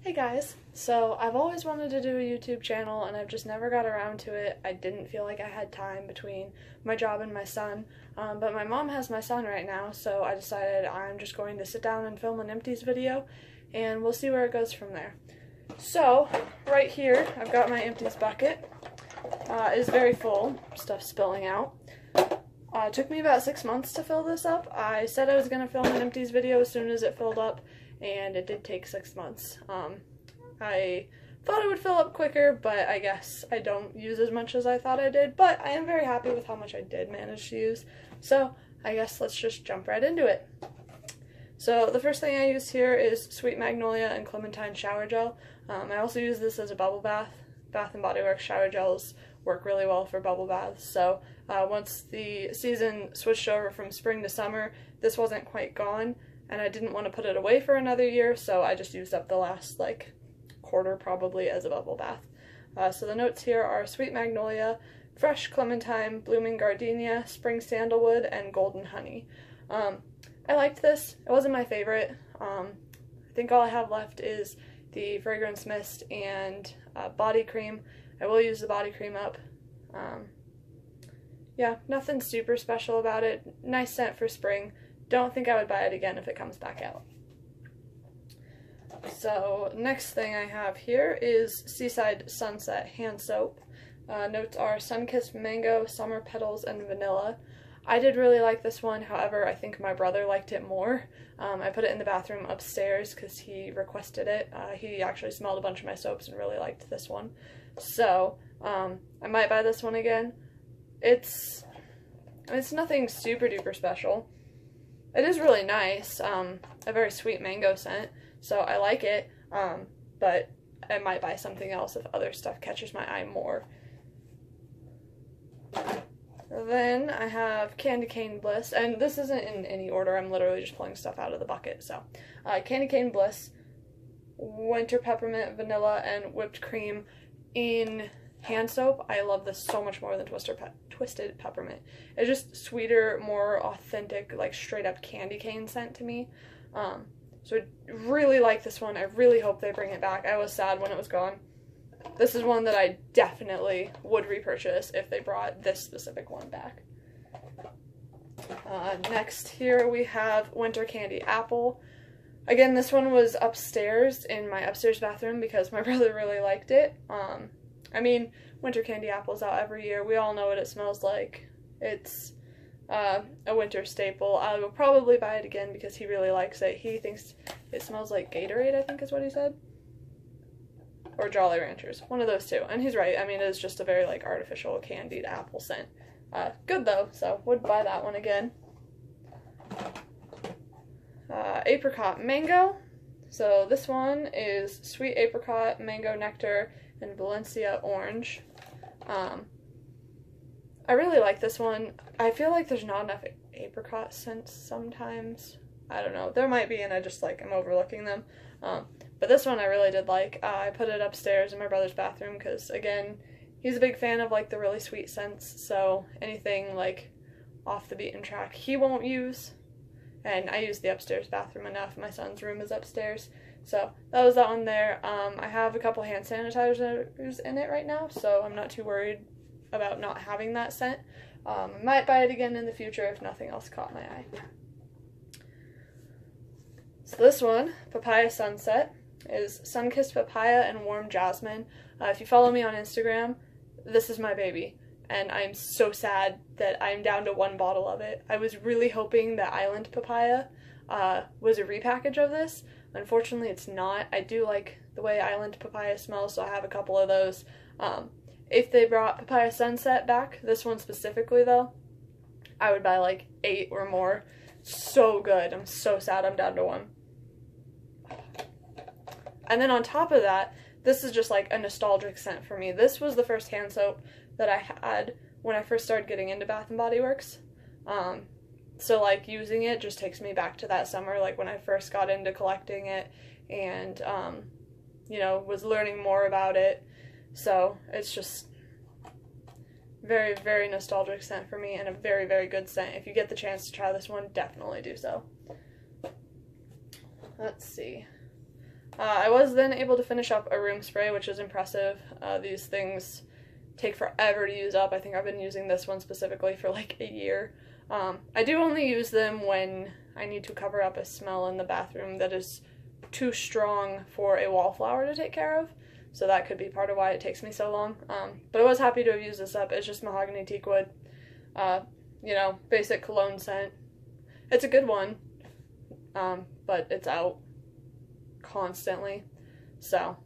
Hey guys, so I've always wanted to do a YouTube channel and I've just never got around to it. I didn't feel like I had time between my job and my son, but my mom has my son right now, so I decided I'm just going to sit down and film an Empties video and we'll see where it goes from there. So, right here, I've got my Empties bucket. It is very full, stuff spilling out. It took me about 6 months to fill this up. I said I was going to film an Empties video as soon as it filled up, and it did take 6 months. I thought it would fill up quicker, but I guess I don't use as much as I thought I did, but I am very happy with how much I did manage to use, so I guess let's just jump right into it. So the first thing I use here is Sweet Magnolia and Clementine Shower Gel. I also use this as a bubble bath. Bath & Body Works shower gels work really well for bubble baths, so once the season switched over from spring to summer, this wasn't quite gone, and I didn't want to put it away for another year, so I just used up the last, quarter probably as a bubble bath. So the notes here are Sweet Magnolia, Fresh Clementine, Blooming Gardenia, Spring Sandalwood, and Golden Honey. I liked this. It wasn't my favorite. I think all I have left is the Fragrance Mist and body cream. I will use the body cream up. Yeah, nothing super special about it. Nice scent for spring. Don't think I would buy it again if it comes back out. So, next thing I have here is Seaside Sunset Hand Soap. Notes are Sunkissed Mango, Summer Petals, and Vanilla. I did really like this one, however, I think my brother liked it more. I put it in the bathroom upstairs because he requested it. He actually smelled a bunch of my soaps and really liked this one. So, I might buy this one again. It's nothing super duper special. It is really nice, a very sweet mango scent, so I like it, but I might buy something else if other stuff catches my eye more. Then I have Candy Cane Bliss, and this isn't in any order, I'm literally just pulling stuff out of the bucket, so. Candy Cane Bliss, Winter Peppermint, Vanilla, and Whipped Cream in hand soap. I love this so much more than Twisted Peppermint. It's just sweeter, more authentic, straight up candy cane scent to me. So I really like this one. I really hope they bring it back. I was sad when it was gone. This is one that I definitely would repurchase if they brought this specific one back. Next here we have Winter Candy Apple. Again, this one was upstairs in my upstairs bathroom because my brother really liked it. I mean, Winter Candy Apple's out every year. We all know what it smells like. It's a winter staple. I will probably buy it again because he really likes it. He thinks it smells like Gatorade, I think is what he said. Or Jolly Ranchers. One of those two. And he's right. I mean, it's just a very, artificial candied apple scent. Good, though, so would buy that one again. Apricot Mango. So this one is Sweet Apricot, Mango Nectar, and Valencia Orange. I really like this one. I feel like there's not enough apricot scents sometimes. I don't know. There might be, and I just, I'm overlooking them. But this one I really did like. I put it upstairs in my brother's bathroom because, again, he's a big fan of, the really sweet scents, so anything, off the beaten track he won't use. And I use the upstairs bathroom enough. My son's room is upstairs. So that was that one there. I have a couple hand sanitizers in it right now, so I'm not too worried about not having that scent. I might buy it again in the future if nothing else caught my eye. So this one, Papaya Sunset, is Sunkissed Papaya and Warm Jasmine. If you follow me on Instagram, this is my baby. And I'm so sad that I'm down to one bottle of it. I was really hoping that Island Papaya was a repackage of this. Unfortunately, it's not. I do like the way Island Papaya smells, so I have a couple of those. If they brought Papaya Sunset back, this one specifically though, I would buy 8 or more. So good. I'm so sad I'm down to one. And then on top of that, this is just a nostalgic scent for me. This was the first hand soap that I had when I first started getting into Bath & Body Works. So, using it just takes me back to that summer, when I first got into collecting it and, was learning more about it. So, it's just very, very nostalgic scent for me and a very, very good scent. If you get the chance to try this one, definitely do so. Let's see. I was then able to finish up a room spray, which is impressive. These things take forever to use up. I think I've been using this one specifically for like a year. I do only use them when I need to cover up a smell in the bathroom that is too strong for a wallflower to take care of. So that could be part of why it takes me so long. But I was happy to have used this up. It's just mahogany teak wood. You know, basic cologne scent. It's a good one, but it's out constantly. So,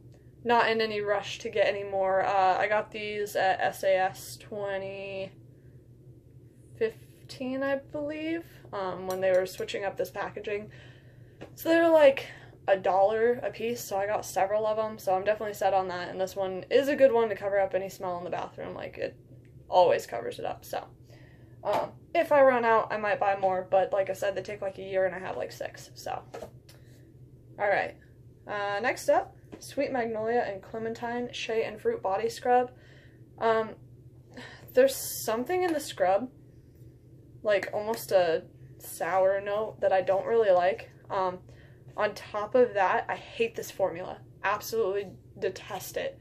not in any rush to get any more. I got these at SAS 2015, I believe, when they were switching up this packaging. So they were like $1 a piece, so I got several of them, so I'm definitely set on that, and this one is a good one to cover up any smell in the bathroom. Like, it always covers it up, so. If I run out, I might buy more, but like I said, they take like a year and I have like 6, so. Alright, next up, Sweet Magnolia and Clementine Shea and Fruit Body Scrub. There's something in the scrub, like almost a sour note that I don't really like. On top of that, I hate this formula. Absolutely detest it.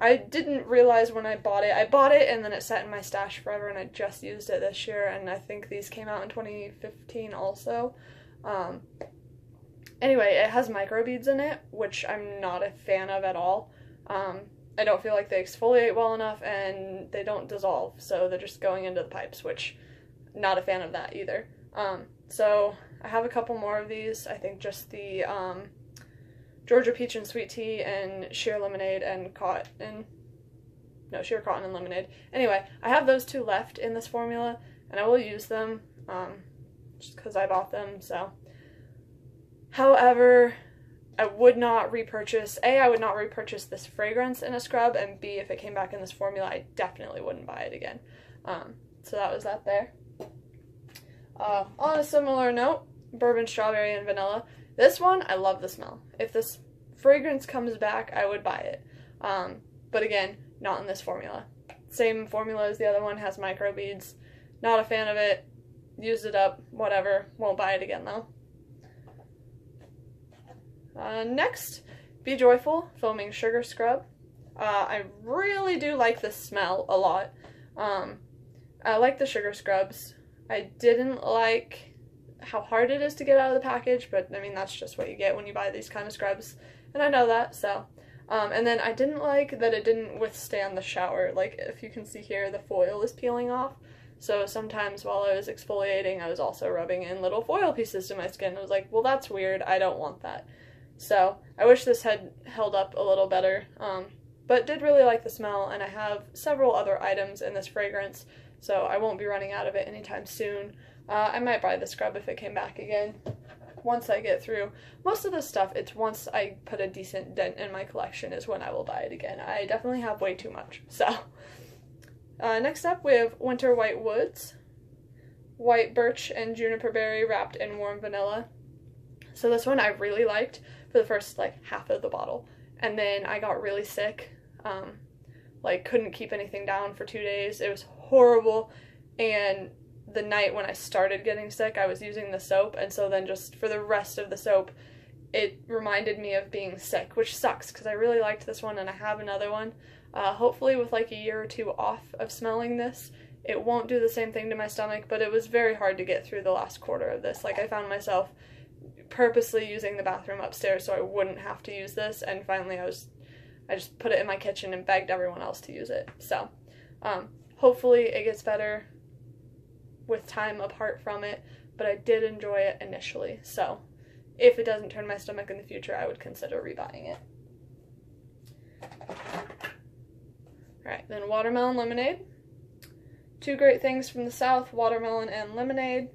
I didn't realize when I bought it and then it sat in my stash forever, and I just used it this year, and I think these came out in 2015 also. Anyway, it has microbeads in it, which I'm not a fan of at all. I don't feel like they exfoliate well enough, and they don't dissolve, so they're just going into the pipes, which not a fan of that either. So I have a couple more of these. I think just the Georgia Peach and Sweet Tea and Sheer Lemonade and Sheer Cotton and Lemonade. Anyway, I have those 2 left in this formula, and I will use them, just because I bought them, so. However, I would not repurchase, I would not repurchase this fragrance in a scrub, and B, if it came back in this formula, I definitely wouldn't buy it again. So that was that there. On a similar note, Bourbon Strawberry and Vanilla. This one, I love the smell. If this fragrance comes back, I would buy it. But again, not in this formula. Same formula as the other one, has microbeads. Not a fan of it. Used it up, whatever. Won't buy it again though. Next, Be Joyful Foaming Sugar Scrub. I really do like the smell a lot. I like the sugar scrubs. I didn't like how hard it is to get out of the package, but I mean, that's just what you get when you buy these kind of scrubs, and I know that, so. And then I didn't like that it didn't withstand the shower. Like, if you can see here, the foil is peeling off, so sometimes while I was exfoliating, I was also rubbing in little foil pieces to my skin. I was like, well, that's weird, I don't want that. So, I wish this had held up a little better, but did really like the smell, and I have several other items in this fragrance, so I won't be running out of it anytime soon. I might buy the scrub if it came back again once I get through. Most of the stuff, it's once I put a decent dent in my collection is when I will buy it again. I definitely have way too much, so. Next up, we have Winter White Woods. White birch and juniper berry wrapped in warm vanilla. So this one I really liked for the first, like, half of the bottle. And then I got really sick. Like, couldn't keep anything down for 2 days. It was horrible. And the night when I started getting sick, I was using the soap, and so then just for the rest of the soap, it reminded me of being sick, which sucks, because I really liked this one, and I have another one. Hopefully with like a year or 2 off of smelling this, it won't do the same thing to my stomach, but it was very hard to get through the last quarter of this. Like, I found myself purposely using the bathroom upstairs so I wouldn't have to use this, and finally I just put it in my kitchen and begged everyone else to use it. So, hopefully it gets better with time apart from it, but I did enjoy it initially, so if it doesn't turn my stomach in the future, I would consider rebuying it. Alright, then Watermelon Lemonade. 2 great things from the South, watermelon and lemonade.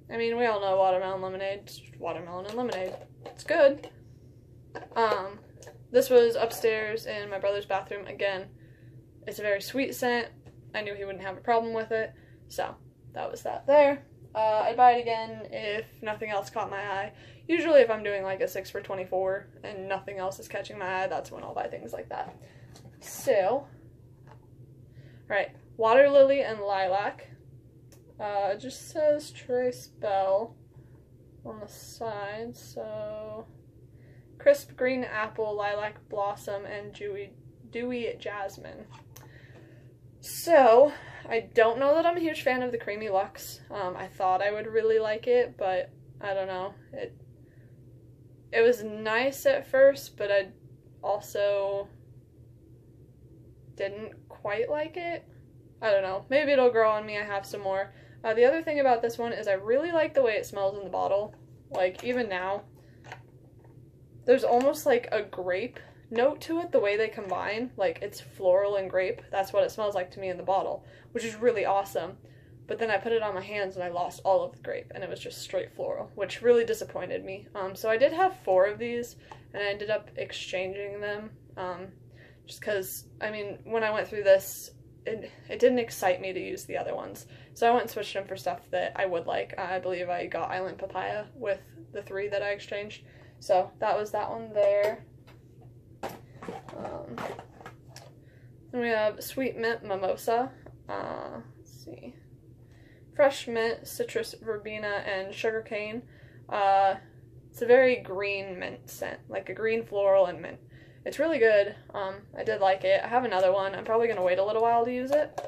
I mean, we all know watermelon lemonade, it's watermelon and lemonade. It's good. This was upstairs in my brother's bathroom. Again, it's a very sweet scent. I knew he wouldn't have a problem with it, so that was that there. I'd buy it again if nothing else caught my eye. Usually if I'm doing like a 6 for $24 and nothing else is catching my eye, that's when I'll buy things like that. So, right, Water Lily and Lilac. It just says Trace Bell on the side. So crisp green apple, lilac blossom, and dewy jasmine. So I don't know that I'm a huge fan of the Creamy Luxe. I thought I would really like it, but I don't know. It was nice at first, but I also didn't quite like it. I don't know. Maybe it'll grow on me. I have some more. The other thing about this one is I really like the way it smells in the bottle. Like, even now, there's almost like a grape note to it, the way they combine. Like, it's floral and grape. That's what it smells like to me in the bottle, which is really awesome. But then I put it on my hands and I lost all of the grape, and it was just straight floral, which really disappointed me. So I did have 4 of these, and I ended up exchanging them, just because, I mean, when I went through this, it didn't excite me to use the other ones. So I went and switched them for stuff that I would like. I believe I got Island Papaya with the 3 that I exchanged. So that was that one there. Then we have Sweet Mint Mimosa. Let's see. Fresh mint, citrus, verbena, and sugarcane. It's a very green mint scent, like a green floral and mint. It's really good. I did like it. I have another one. I'm probably going to wait a little while to use it.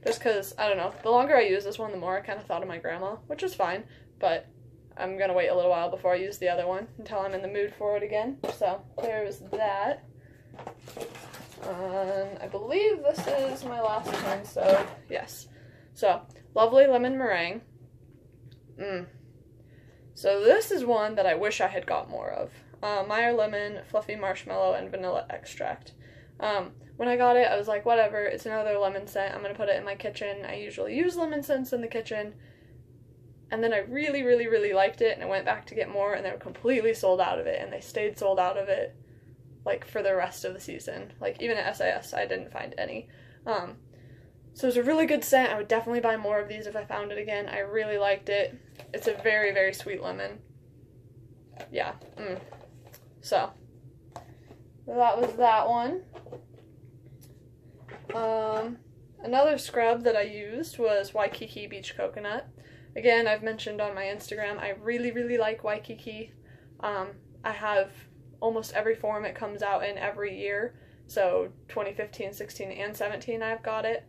Just because, I don't know, the longer I use this one, the more I kind of thought of my grandma, which is fine. But I'm going to wait a little while before I use the other one until I'm in the mood for it again. So there's that. I believe this is my last one, so yes. So, Lovely Lemon Meringue. So this is one that I wish I had got more of. Meyer Lemon, Fluffy Marshmallow, and Vanilla Extract. When I got it, I was like, whatever, it's another lemon scent. I'm going to put it in my kitchen. I usually use lemon scents in the kitchen. And then I really, really, really liked it, and I went back to get more, and they were completely sold out of it, and they stayed sold out of it, like, for the rest of the season. Like, even at SAS, I didn't find any. So it was a really good scent. I would definitely buy more of these if I found it again. I really liked it. It's a very, very sweet lemon. Yeah. So, that was that one. Another scrub that I used was Waikiki Beach Coconut. Again, I've mentioned on my Instagram, I really, really like Waikiki. I have almost every form it comes out in every year. So 2015, 16, and 17 I've got it.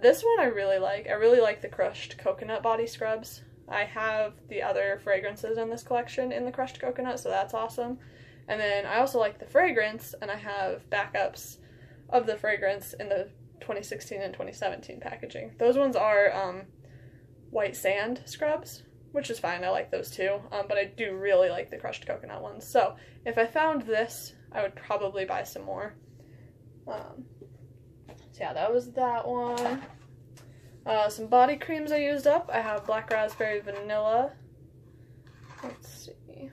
This one I really like. I really like the crushed coconut body scrubs. I have the other fragrances in this collection in the crushed coconut, so that's awesome. And then I also like the fragrance, and I have backups of the fragrance in the 2016 and 2017 packaging. Those ones are white sand scrubs, which is fine. I like those too, but I do really like the crushed coconut ones. So if I found this, I would probably buy some more. So yeah, that was that one. Some body creams I used up. I have Black Raspberry Vanilla. Let's see.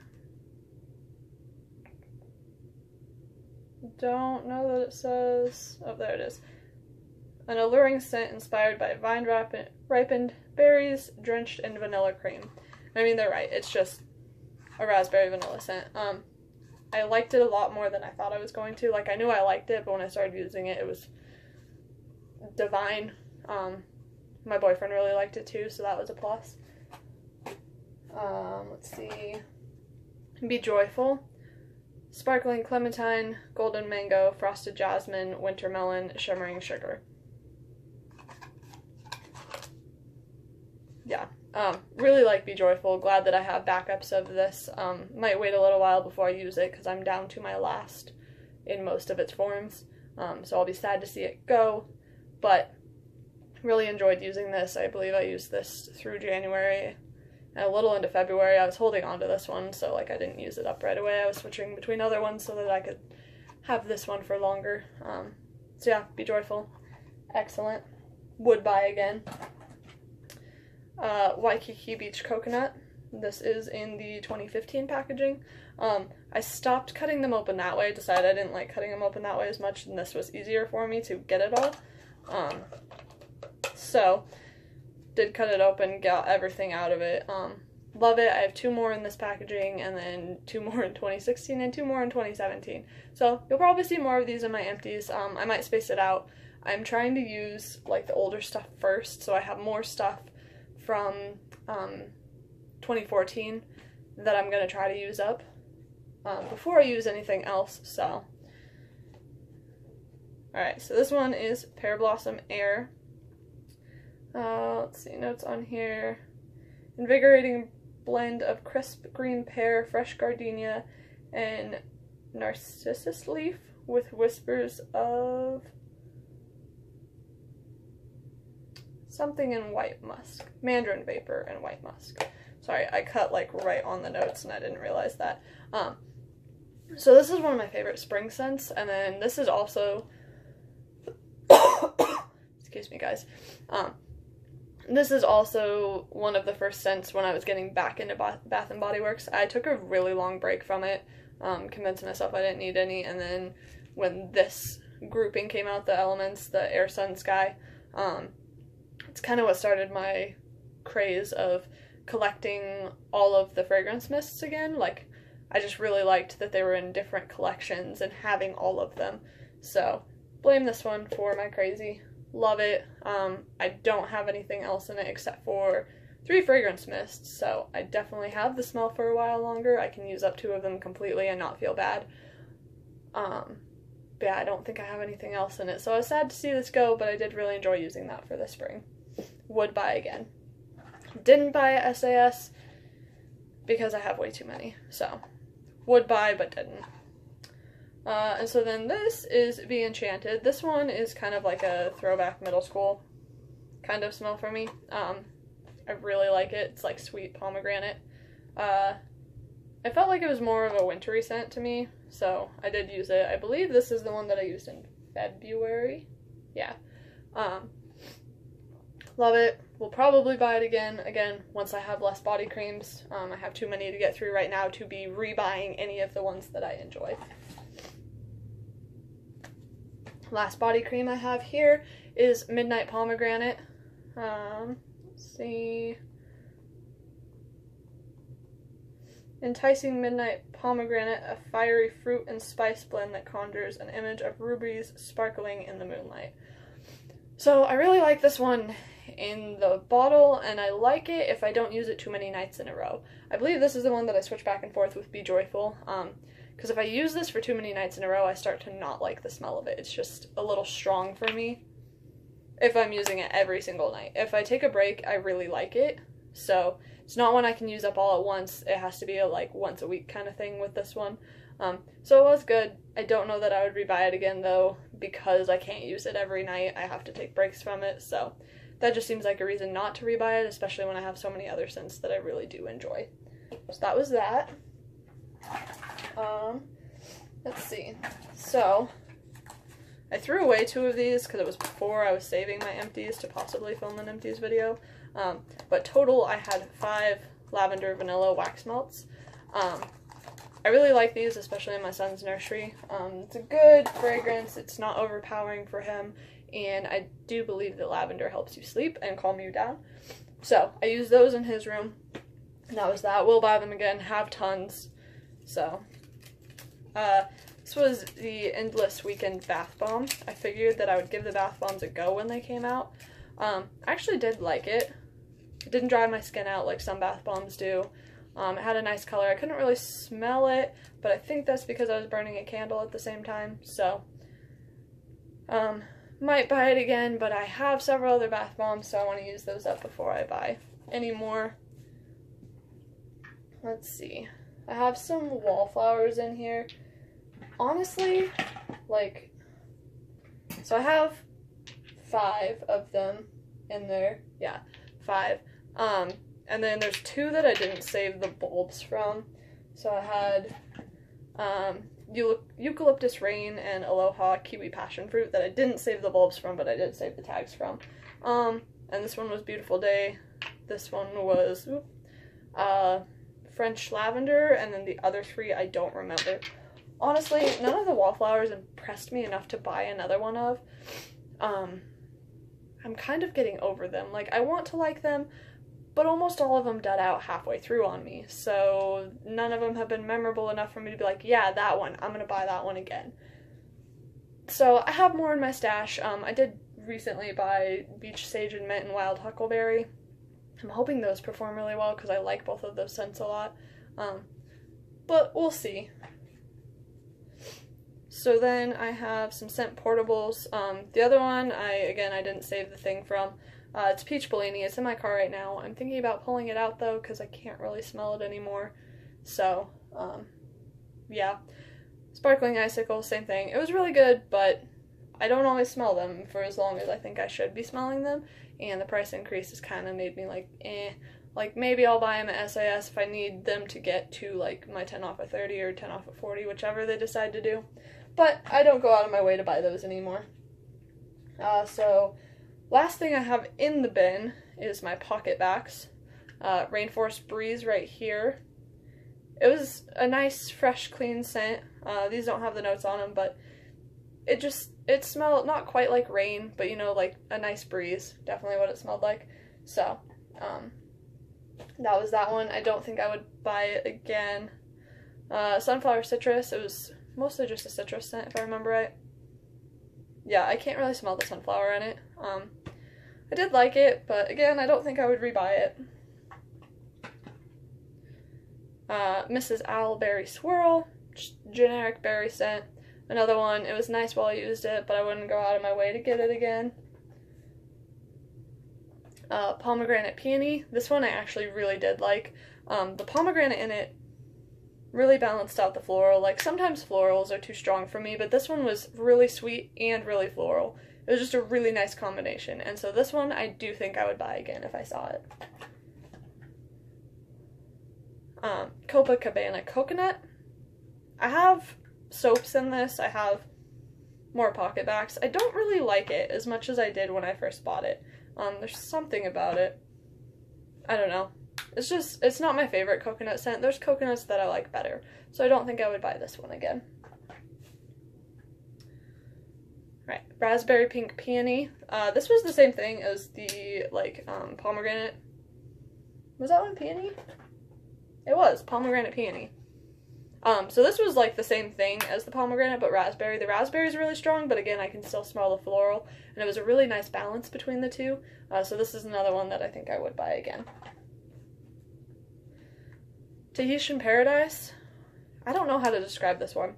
Don't know that it says... Oh, there it is. An alluring scent inspired by vine-ripened berries drenched in vanilla cream. I mean, they're right. It's just a raspberry vanilla scent. I liked it a lot more than I thought I was going to. Like, I knew I liked it, but when I started using it, it was divine. My boyfriend really liked it too, so that was a plus. Let's see. Be Joyful. Sparkling Clementine, Golden Mango, Frosted Jasmine, Winter Melon, Shimmering Sugar. Yeah. Really like Be Joyful. Glad that I have backups of this. Might wait a little while before I use it because I'm down to my last in most of its forms. So I'll be sad to see it go. But really enjoyed using this. I believe I used this through January and a little into February. I was holding on to this one, so like I didn't use it up right away. I was switching between other ones so that I could have this one for longer. So yeah, Be Joyful. Excellent. Would buy again. Waikiki Beach Coconut. This is in the 2015 packaging. I stopped cutting them open that way. Decided I didn't like cutting them open that way as much, and this was easier for me to get it all. So, did cut it open, got everything out of it. Love it. I have 2 more in this packaging, and then 2 more in 2016, and 2 more in 2017. So, you'll probably see more of these in my empties. I might space it out. I'm trying to use, like, the older stuff first, so I have more stuff from 2014 that I'm going to try to use up before I use anything else, so. Alright, so this one is Pear Blossom Air. Let's see, notes on here. Invigorating blend of crisp green pear, fresh gardenia, and narcissus leaf with whispers of something in white musk. Mandarin vapor and white musk. Sorry, I cut like right on the notes and I didn't realize that. So this is one of my favorite spring scents, and then this is also excuse me guys. This is also one of the first scents when I was getting back into Bath & Body Works. I took a really long break from it, convincing myself I didn't need any, and then when this grouping came out, the Elements, the Air, Sun, Sky, it's kind of what started my craze of collecting all of the fragrance mists again. Like, I just really liked that they were in different collections and having all of them. So, blame this one for my crazy. Love it. I don't have anything else in it except for 3 fragrance mists, so I definitely have the smell for a while longer. I can use up 2 of them completely and not feel bad. But yeah, I don't think I have anything else in it, so I was sad to see this go, but I did really enjoy using that for this spring. Would buy again. Didn't buy a SAS because I have way too many, so would buy but didn't. And so then this is Be Enchanted. This one is kind of like a throwback middle school kind of smell for me. I really like it. It's like sweet pomegranate. I felt like it was more of a wintry scent to me, so I did use it. I believe this is the one that I used in February. Yeah. Love it. Will probably buy it again, once I have less body creams. I have too many to get through right now to be rebuying any of the ones that I enjoy. Last body cream I have here is Midnight Pomegranate. Let's see. Enticing Midnight Pomegranate, a fiery fruit and spice blend that conjures an image of rubies sparkling in the moonlight. So I really like this one in the bottle, and I like it if I don't use it too many nights in a row. I believe this is the one that I switch back and forth with Be Joyful, because if I use this for too many nights in a row, I start to not like the smell of it. It's just a little strong for me if I'm using it every single night. If I take a break, I really like it, so it's not one I can use up all at once. It has to be a like once a week kind of thing with this one. So it was good. I don't know that I would rebuy it again though, because I can't use it every night. I have to take breaks from it, so that just seems like a reason not to rebuy it, especially when I have so many other scents that I really do enjoy. So that was that. Let's see. So I threw away 2 of these because it was before I was saving my empties to possibly film an empties video. But total I had 5 lavender vanilla wax melts. I really like these, especially in my son's nursery. It's a good fragrance, it's not overpowering for him, and I do believe that lavender helps you sleep and calm you down. So I used those in his room, and that was that. We'll buy them again, have tons. So this was the Endless Weekend Bath Bomb. I figured that I would give the bath bombs a go when they came out. I actually did like it. It didn't dry my skin out like some bath bombs do. It had a nice color. I couldn't really smell it, but I think that's because I was burning a candle at the same time, so might buy it again, but I have several other bath bombs, so I want to use those up before I buy any more. Let's see. I have some wallflowers in here. Honestly, like, so I have 5 of them in there. Yeah, 5. And then there's 2 that I didn't save the bulbs from. So I had Eucalyptus Rain and Aloha Kiwi Passion Fruit that I didn't save the bulbs from, but I did save the tags from. And this one was Beautiful Day. This one was French Lavender, and then the other 3 I don't remember. Honestly, none of the wallflowers impressed me enough to buy another one of. I'm kind of getting over them. Like, I want to like them, but almost all of them died out halfway through on me, so none of them have been memorable enough for me to be like, yeah, that one, I'm gonna buy that one again. So I have more in my stash. I did recently buy Beach Sage and Mint and Wild Huckleberry. I'm hoping those perform really well because I like both of those scents a lot. But we'll see. So then I have some scent portables. The other one, I didn't save the thing from. It's Peach Bellini. It's in my car right now. I'm thinking about pulling it out though because I can't really smell it anymore. So, yeah. Sparkling Icicle, same thing. It was really good, but I don't always smell them for as long as I think I should be smelling them. And the price increase has kind of made me like, eh. Like, maybe I'll buy them at SAS if I need them to get to, like, my 10 off of 30 or 10 off of 40, whichever they decide to do. But I don't go out of my way to buy those anymore. So, last thing I have in the bin is my pocket backs. Rainforest Breeze right here. It was a nice, fresh, clean scent. These don't have the notes on them, but it smelled not quite like rain, but, you know, like a nice breeze. Definitely what it smelled like. So, that was that one. I don't think I would buy it again. Sunflower Citrus. It was mostly just a citrus scent, if I remember right. Yeah, I can't really smell the sunflower in it. I did like it, but again, I don't think I would rebuy it. Mrs. Owl Berry Swirl. Generic berry scent. Another one. It was nice while I used it, but I wouldn't go out of my way to get it again. Pomegranate Peony. This one I actually really did like. The pomegranate in it really balanced out the floral. Like, sometimes florals are too strong for me, but this one was really sweet and really floral. It was just a really nice combination, and so this one I do think I would buy again if I saw it. Copacabana Coconut. I have soaps in this. I have more pocket backs. I don't really like it as much as I did when I first bought it. There's something about it. I don't know. It's not my favorite coconut scent. There's coconuts that I like better. So I don't think I would buy this one again. Right, Raspberry Pink Peony. This was the same thing as the, pomegranate. Was that one peony? It was, pomegranate peony. So this was like the same thing as the pomegranate, but raspberry. The raspberry is really strong, but again, I can still smell the floral, and it was a really nice balance between the two. So this is another one that I think I would buy again. Tahitian Paradise. I don't know how to describe this one.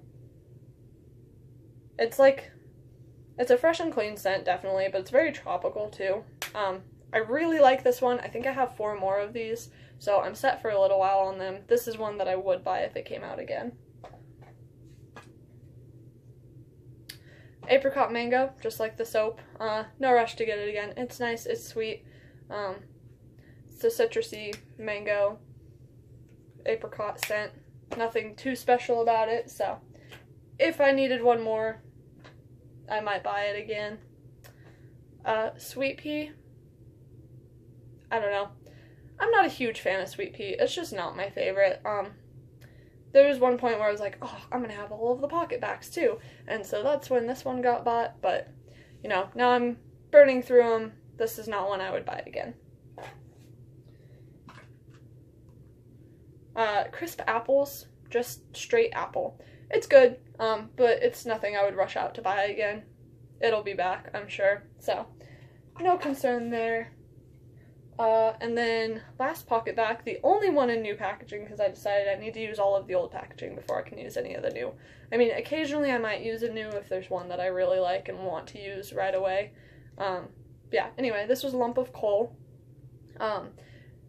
It's a fresh and clean scent, definitely, but it's very tropical too. I really like this one. I think I have 4 more of these, so I'm set for a little while on them. This is one that I would buy if it came out again. Apricot Mango, just like the soap. No rush to get it again. It's nice, it's sweet. It's a citrusy mango apricot scent. Nothing too special about it, so if I needed one more, I might buy it again. Sweet Pea. I don't know. I'm not a huge fan of Sweet Pea. It's just not my favorite. There was one point where I was like, oh, I'm gonna have all of the pocket backs too. And so that's when this one got bought, but, you know, now I'm burning through them. This is not one I would buy again. Crisp Apples. Just straight apple. It's good, but it's nothing I would rush out to buy again. It'll be back, I'm sure. So, no concern there. And then last pocket back, the only one in new packaging, because I decided I need to use all of the old packaging before I can use any of the new. I mean, occasionally I might use a new if there's one that I really like and want to use right away. Yeah, anyway, this was Lump of Coal.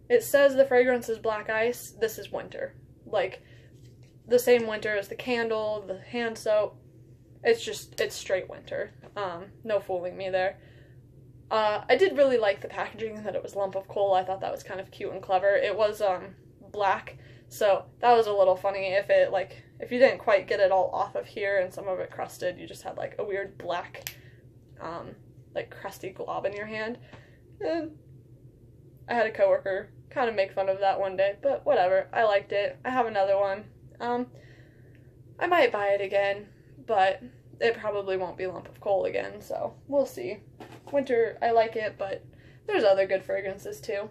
It says the fragrance is black ice. This is winter. Like, the same winter as the candle, the hand soap. It's straight winter. No fooling me there. I did really like the packaging and that it was Lump of Coal. I thought that was kind of cute and clever. It was, black, so that was a little funny. If you didn't quite get it all off of here and some of it crusted, you just had, like, a weird black, crusty glob in your hand. And I had a coworker kind of make fun of that one day, but whatever. I liked it. I have another one. I might buy it again, but it probably won't be Lump of Coal again, so we'll see. Winter, I like it, but there's other good fragrances too.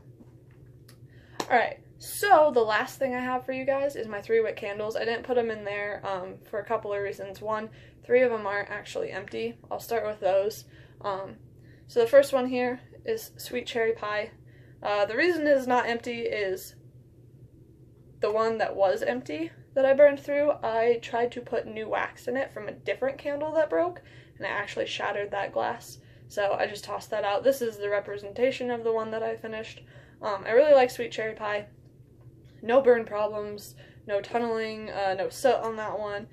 Alright, so the last thing I have for you guys is my 3 wick candles. I didn't put them in there for a couple of reasons. One, 3 of them aren't actually empty. I'll start with those. So the first one here is Sweet Cherry Pie. The reason it is not empty is the one that was empty that I burned through, I tried to put new wax in it from a different candle that broke, and I actually shattered that glass. So I just tossed that out. This is the representation of the one that I finished. I really like sweet cherry pie. No burn problems, no tunneling, no soot on that one.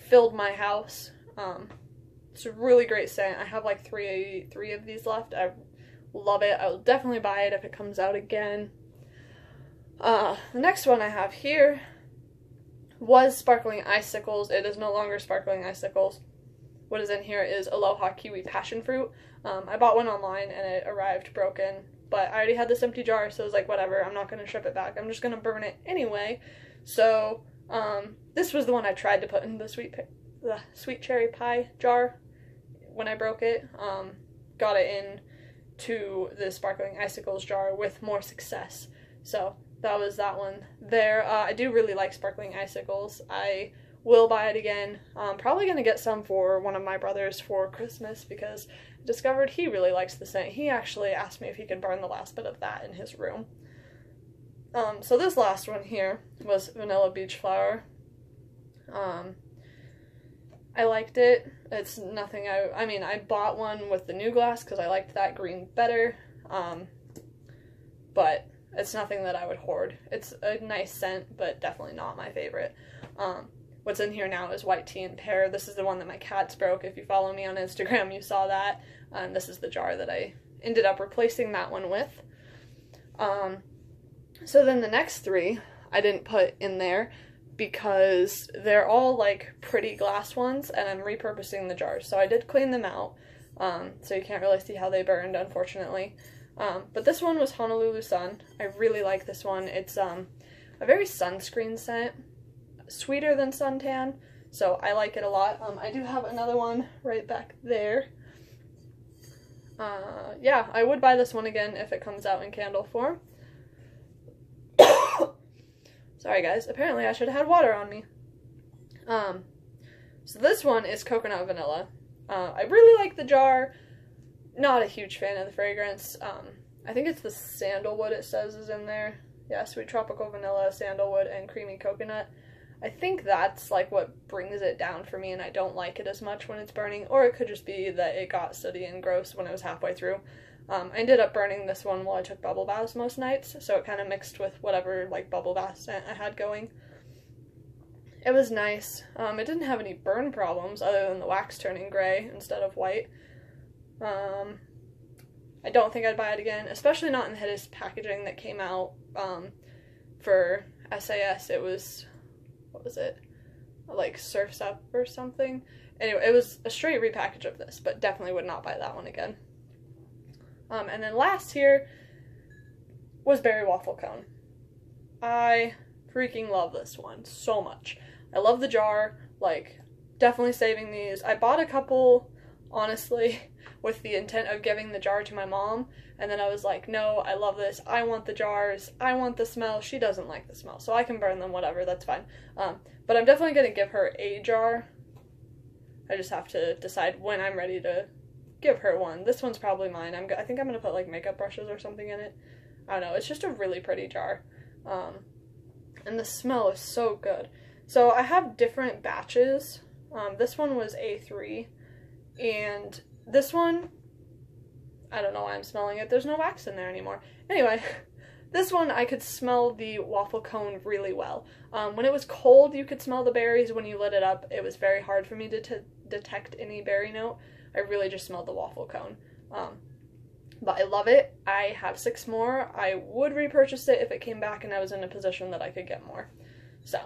Filled my house. It's a really great scent. I have like three of these left. I love it. I will definitely buy it if it comes out again. The next one I have here was Sparkling Icicles. It is no longer Sparkling Icicles. What is in here is Aloha Kiwi Passion Fruit. I bought one online and it arrived broken, but I already had this empty jar, so I was like, whatever, I'm not going to ship it back. I'm just going to burn it anyway. So, this was the one I tried to put in the sweet cherry pie jar when I broke it. Got it in to the Sparkling Icicles jar with more success. So, that was that one there. I do really like Sparkling Icicles. I will buy it again. I'm probably going to get some for one of my brothers for Christmas because I discovered he really likes the scent. He actually asked me if he could burn the last bit of that in his room. So this last one here was Vanilla Beach Flower. I liked it. It's nothing I mean, I bought one with the new glass because I liked that green better. But it's nothing that I would hoard. It's a nice scent, but definitely not my favorite. What's in here now is White Tea and Pear. This is the one that my cats broke. If you follow me on Instagram, you saw that. And this is the jar that I ended up replacing that one with. So then the next three I didn't put in there because they're all like pretty glass ones and I'm repurposing the jars. So I did clean them out. So you can't really see how they burned, unfortunately. But this one was Honolulu Sun. I really like this one. It's a very sunscreen scent. Sweeter than suntan, so I like it a lot. I do have another one right back there. Yeah, I would buy this one again if it comes out in candle form. Sorry guys, apparently I should have had water on me. So this one is Coconut Vanilla. I really like the jar. Not a huge fan of the fragrance. I think it's the sandalwood it says is in there. Yeah, sweet tropical vanilla, sandalwood, and creamy coconut. I think that's like what brings it down for me and I don't like it as much when it's burning, or it could just be that it got sooty and gross when I was halfway through. I ended up burning this one while I took bubble baths most nights, so it kind of mixed with whatever like bubble bath scent I had going. It was nice. It didn't have any burn problems other than the wax turning gray instead of white. I don't think I'd buy it again, especially not in the hideous packaging that came out for SAS. It was, what was it, like Surf's Up or something? Anyway, it was a straight repackage of this, but definitely would not buy that one again. And then last here was Berry Waffle Cone. I freaking love this one so much. I love the jar, like, definitely saving these. I bought a couple, honestly, with the intent of giving the jar to my mom, and then I was like, no, I love this, I want the jars, I want the smell. She doesn't like the smell, so I can burn them, whatever, that's fine. But I'm definitely going to give her a jar. I just have to decide when I'm ready to give her one. This one's probably mine. I think I'm going to put like makeup brushes or something in it. I don't know, it's just a really pretty jar. And the smell is so good. So I have different batches. This one was A3, and this one, I don't know why I'm smelling it. There's no wax in there anymore. Anyway, this one I could smell the waffle cone really well. When it was cold, you could smell the berries. When you lit it up, it was very hard for me to detect any berry note. I really just smelled the waffle cone. But I love it. I have 6 more. I would repurchase it if it came back and I was in a position that I could get more. So,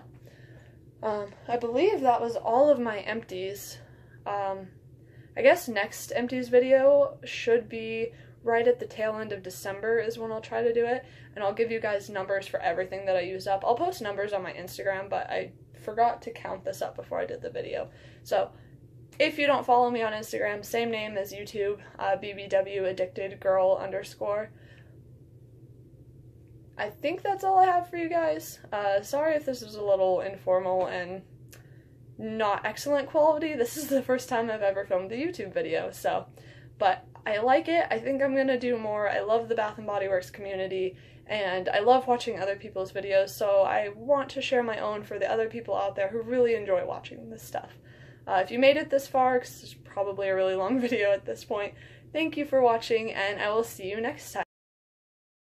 I believe that was all of my empties. I guess next empties video should be right at the tail end of December is when I'll try to do it, and I'll give you guys numbers for everything that I used up. I'll post numbers on my Instagram, but I forgot to count this up before I did the video. So, if you don't follow me on Instagram, same name as YouTube, bbwaddictedgirl_. I think that's all I have for you guys. Sorry if this was a little informal and not excellent quality. This is the first time I've ever filmed a YouTube video, so, but I like it. I think I'm gonna do more. I love the Bath & Body Works community, and I love watching other people's videos, so I want to share my own for the other people out there who really enjoy watching this stuff. If you made it this far, because it's probably a really long video at this point, thank you for watching, and I will see you next time.